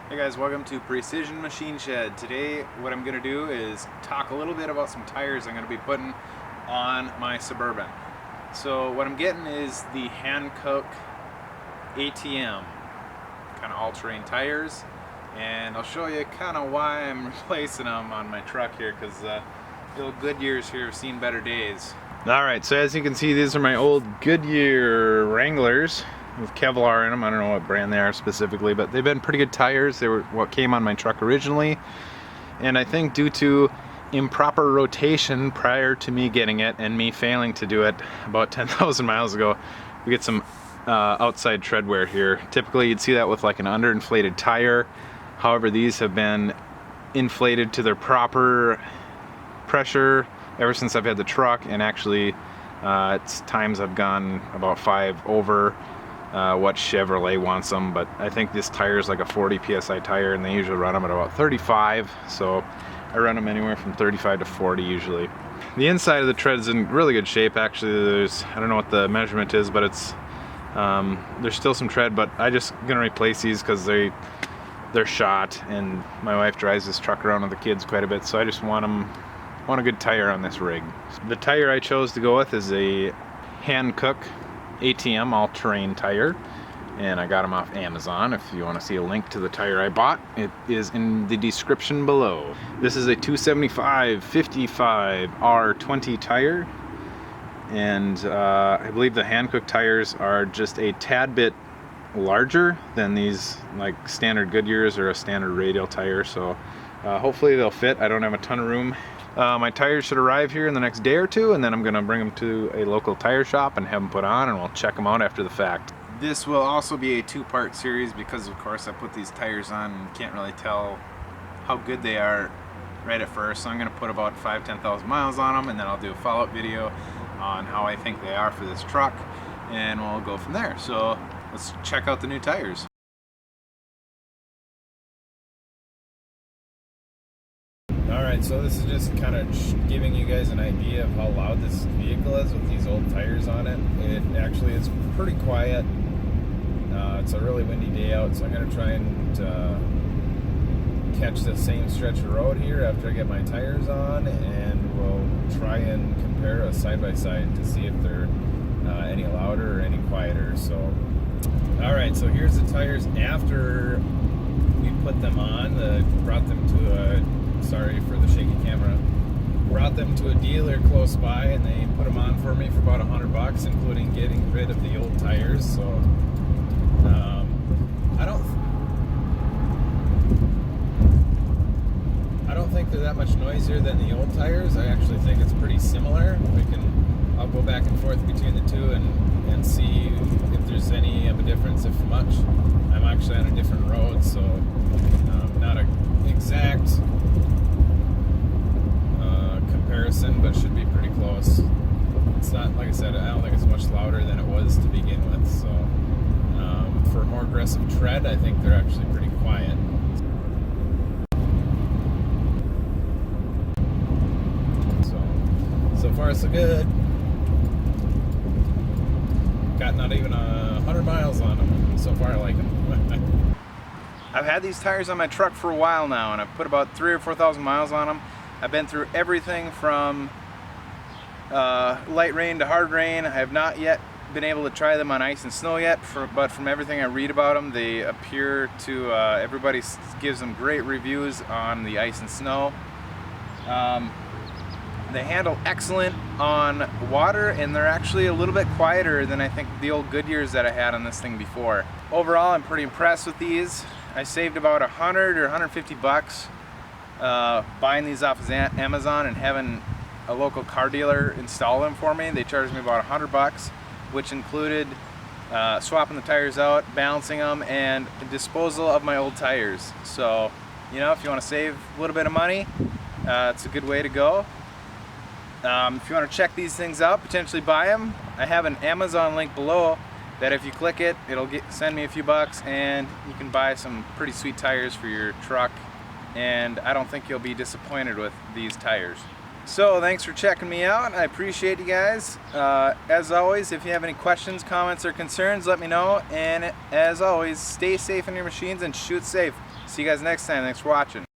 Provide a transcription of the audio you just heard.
Hey guys, welcome to Precision Machine Shed. Today what I'm going to do is talk a little bit about some tires I'm going to be putting on my Suburban. So what I'm getting is the Hankook ATM kind of all-terrain tires, and I'll show you kind of why I'm replacing them on my truck here, because the old Goodyears here have seen better days. Alright, so as you can see, these are my old Goodyear Wranglers with Kevlar in them. I don't know what brand they are specifically, but they've been pretty good tires. They were what came on my truck originally, and I think due to improper rotation prior to me getting it and me failing to do it about 10,000 miles ago, we get some outside tread wear here. Typically you'd see that with like an underinflated tire. However, these have been inflated to their proper pressure ever since I've had the truck, and actually it's times I've gone about 5 over what Chevrolet wants them, but I think this tire is like a 40 psi tire, and they usually run them at about 35, so I run them anywhere from 35 to 40 usually. The inside of the tread is in really good shape. Actually, I don't know what the measurement is, but it's there's still some tread, but I just gonna replace these because they're shot, and my wife drives this truck around with the kids quite a bit, so I just want a good tire on this rig. The tire I chose to go with is a Hankook ATM all-terrain tire, and I got them off Amazon. If you want to see a link to the tire I bought, it is in the description below. This is a 275/55 R20 tire, and I believe the Hankook tires are just a tad bit larger than these like standard Goodyears or a standard radial tire, so hopefully they'll fit. I don't have a ton of room. My tires should arrive here in the next day or two, and then I'm going to bring them to a local tire shop and have them put on, and we'll check them out after the fact. This will also be a 2-part series because, of course, I put these tires on and can't really tell how good they are right at first. So I'm going to put about 5-10,000 miles on them, and then I'll do a follow-up video on how I think they are for this truck, and we'll go from there. So let's check out the new tires. Alright, so this is just kind of giving you guys an idea of how loud this vehicle is with these old tires on it. It actually is pretty quiet. It's a really windy day out, so I'm going to try and catch the same stretch of road here after I get my tires on, and we'll try and compare a side-by-side to see if they're any louder or any quieter. So, alright, so here's the tires after we put them on. Brought them to a... sorry for the shaky camera. Brought them to a dealer close by, and they put them on for me for about $100, including getting rid of the old tires. So I don't think they're that much noisier than the old tires. I actually think it's pretty similar. I'll go back and forth between the two and see if there's any of a difference, if much. I'm actually on a different road, so not an exact comparison, but should be pretty close. It's not, like I said, I don't think it's much louder than it was to begin with, so for more aggressive tread, I think they're actually pretty quiet. So far so good. Got not even 100 miles on them. So far I like them. I've had these tires on my truck for a while now, and I've put about 3,000 or 4,000 miles on them. I've been through everything from light rain to hard rain. I have not yet been able to try them on ice and snow yet, but from everything I read about them, they appear to, everybody gives them great reviews on the ice and snow. They handle excellent on water, and they're actually a little bit quieter than I think the old Goodyears that I had on this thing before. Overall, I'm pretty impressed with these. I saved about 100 or 150 bucks buying these off of Amazon and having a local car dealer install them for me. They charged me about 100 bucks, which included swapping the tires out, balancing them, and disposal of my old tires. So, you know, if you want to save a little bit of money, it's a good way to go. If you want to check these things out, potentially buy them, I have an Amazon link below that if you click it, it'll send me a few bucks, and you can buy some pretty sweet tires for your truck, and I don't think you'll be disappointed with these tires. So thanks for checking me out. I appreciate you guys. As always, if you have any questions, comments, or concerns, let me know. And as always, stay safe in your machines and shoot safe. See you guys next time. Thanks for watching.